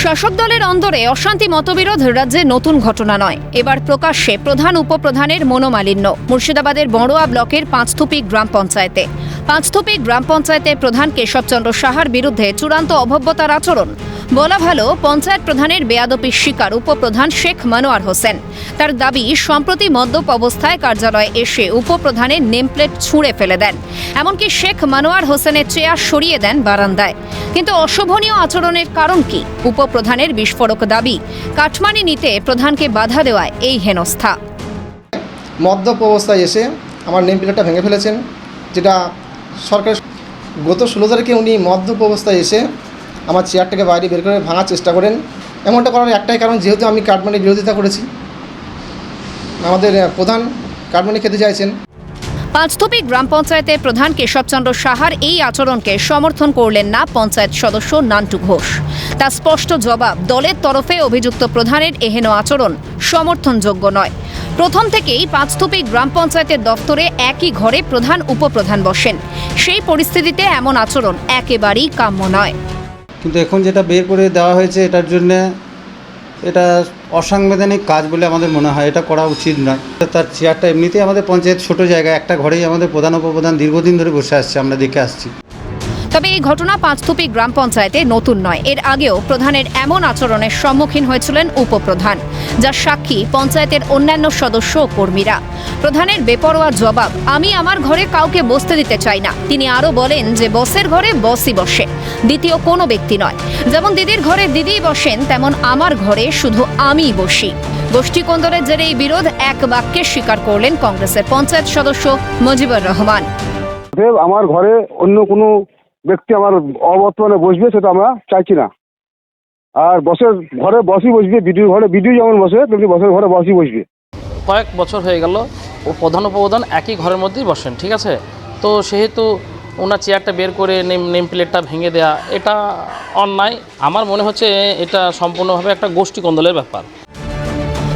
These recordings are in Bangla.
শাসক দলের অন্দরে অশান্তি মতবিরোধ রাজ্যে নতুন ঘটনা নয়। এবার প্রকাশ্যে প্রধান উপপ্রধানের মনোমালিন্য। মুর্শিদাবাদের বড়োয়া ব্লকের পাঁচথুপি গ্রাম পঞ্চায়েতে গ্রাম পঞ্চায়েতের প্রধান কেশবচন্দ্র সাহার বিরুদ্ধে চূড়ান্ত অভব্যতার আচরণ। বলা ভালো, পঞ্চায়েত প্রধানের বেয়াদপির শিকার উপপ্রধান শেখ মনোয়ার হোসেন। তার দাবি, সম্প্রতি মদ্যপ অবস্থায় কার্যালয়ে এসে উপপ্রধানের নেমপ্লেট ছুঁড়ে ফেলে দেন, এমনকি শেখ মনোয়ার হোসেনের চেয়ার সরিয়ে দেন বারান্দায়। কিন্তু অশোভনীয় আচরণের কারণ কি? উপপ্রধানের বিস্ফোরক দাবি, কাটমানি নিতে প্রধানকে বাধা দেওয়ায় এই হেনস্থা। মদ্যপ অবস্থায় এসে আমার নেম প্লেটটা ভেঙে ফেলেছেন, যেটা সরকার গত 16 তারিখে উনি মদ্যপ অবস্থায় এসে আমার চেয়ারটাকে বাইরে বের করে ভাঙার চেষ্টা করেন। এমনটা করার একটাই কারণ, যেহেতু আমি কাটমানির বিরোধিতা করেছি। আমাদের প্রধান কাটমানি খেতে চাইছেন। পাঁচথুপি গ্রাম পঞ্চায়েতের প্রধান কেশবচন্দ্র সাহার এই আচরণকে সমর্থন করলেন না পঞ্চায়েত সদস্য নান্টু ঘোষ। তার স্পষ্ট জবাব, দলের তরফে অভিযুক্ত প্রধানের এহেন আচরণ সমর্থনযোগ্য নয়। প্রথম থেকেই পাঁচথুপি গ্রাম পঞ্চায়েতের দপ্তরে একই ঘরে প্রধান উপপ্রধান বসেন। সেই পরিস্থিতিতে এমন আচরণ একেবারেই কাম্য নয়। কিন্তু এখন যেটা বের করে দেওয়া হয়েছে, এটার জন্য এটা অসাংবিধানিক কাজ বলে আমাদের মনে হয়। এটা করা উচিত নয়। তার চেয়ারটা এমনিতেই আমাদের পঞ্চায়েত ছোট জায়গায়, একটা ঘরেই আমাদের প্রধান উপপ্রধান দীর্ঘদিন ধরে বসে আসছে, আমরা দেখে আসছি। তবে এই ঘটনা পাঁচথুপি গ্রাম পঞ্চায়েতে নতুন নয়। এর আগেও প্রধানের এমন আচরণের সম্মুখীন হয়েছিলেন উপপ্রধান, যার সাক্ষী পঞ্চায়েতের অন্যান্য সদস্য ও কর্মীরা। প্রধানের বেপরোয়া জবাব, আমি আমার ঘরে কাউকে বসতে দিতে চাই না। তিনি আরও বলেন যে বসের ঘরে বসই বসে, দ্বিতীয় কোনো ব্যক্তি নয়। যেমন দিদির ঘরে দিদিই বসেন, তেমন আমার ঘরে শুধু আমিই বসি। গোষ্ঠী কোন্দলের জেরে এই বিরোধ এক বাক্যে স্বীকার করলেন কংগ্রেসের পঞ্চায়েত সদস্য মুজিবুর রহমান। আমার ঘরে অন্য কোনো ব্যক্তি আমার অবর্তমানে বসবে, সেটা আমরা চাইছি না। আর বসের ঘরে বসই বসবে, বিডিওর ঘরে বিডিও যেমন বসে, তেমনি বসের ঘরে বসই বসবে। কয়েক বছর হয়ে গেল ও প্রধান উপপ্রধান একই ঘরের মধ্যেই বসেন, ঠিক আছে? তো সেহেতু ওনার চেয়ারটা বের করে নেম প্লেটটা ভেঙে দেয়া, এটা অন্যায়। আমার মনে হচ্ছে এটা সম্পূর্ণভাবে একটা গোষ্ঠী কোন্দলের ব্যাপার।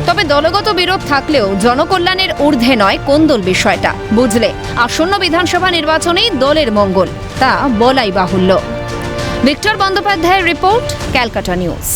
তবে দলগত বিরোধ থাকলেও জনকল্যাণের ঊর্ধ্বে নয় কোন্দল বিষয়টা। বুঝলে আসন্ন বিধানসভা নির্বাচনেই দলের মঙ্গল, তা বলাই বাহুল্য। ভিক্টর বন্দ্যোপাধ্যায়ের রিপোর্ট, ক্যালকাটা নিউজ।